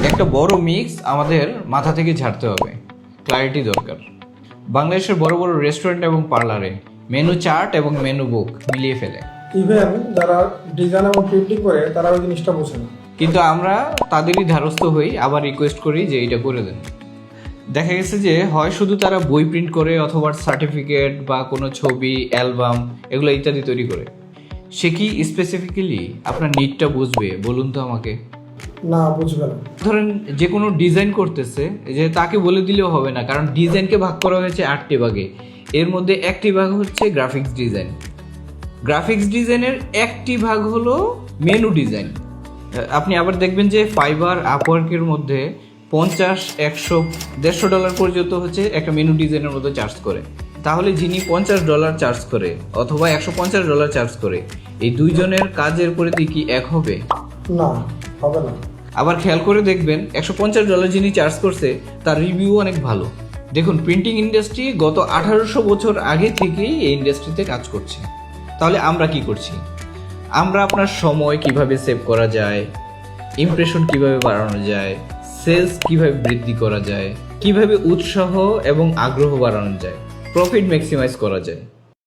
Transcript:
একটা বড় মিক্স আমাদের মাথা থেকে ঝাড়তে হবে, ক্লারিটি দরকার। বাংলাদেশের বড় বড় রেস্টুরেন্ট এবং পার্লারে মেনু চার্ট এবং মেনু বুক মিলিয়ে ফেলে, ইভেন যারা ডিজাইন এবং প্রিন্টিং করে তারা ওই জিনিসটা বোঝে না। কিন্তু আমরা তাদেরই ধারস্থ হই, আবার রিকোয়েস্ট করি যে এইটা করে দেন। দেখা গেছে যে হয় শুধু তারা বই প্রিন্ট করে অথবা সার্টিফিকেট বা কোনো ছবি, অ্যালবাম এগুলো ইত্যাদি তৈরি করে। সে কি স্পেসিফিক্যালি আপনার নিডটা বুঝবে বলুন তো আমাকে? না, বুঝবে না। ধরেন যে কোনো ডিজাইন করতেছে, যে তাকে বলে দিলেও হবে না, কারণ ডিজাইনকে ভাগ করা হয়েছে 8টি ভাগে। এর মধ্যে একটি ভাগ হচ্ছে গ্রাফিক্স ডিজাইন। গ্রাফিক্স ডিজাইনের একটি ভাগ হলো মেনু ডিজাইন। আপনি আবার দেখবেন যে ফাইবার, আপওয়ার্কের মধ্যে 50, 100, $150 পর্যন্ত হচ্ছে একটা মেনু ডিজাইনের মধ্যে চার্জ করে। তাহলে যিনি $50 চার্জ করে অথবা $150 চার্জ করে, এই দুইজনের কাজের পরিধি কি এক হবে? না, হবে না। আবার খেয়াল করে দেখবেন $150 যিনি চার্জ করছে তার রিভিউ অনেক ভালো। দেখুন, প্রিন্টিং ইন্ডাস্ট্রি গত 1800 বছর আগে থেকেই এই ইন্ডাস্ট্রিতে কাজ করছে। তাহলে আমরা কি করছি? আমরা আপনার সময় কিভাবে সেভ করা যায়, ইমপ্রেশন কিভাবে বাড়ানো যায়, সেলস কিভাবে বৃদ্ধি করা যায়, কিভাবে উৎসাহ এবং আগ্রহ বাড়ানো যায়, প্রফিট ম্যাক্সিমাইজ করা যায়,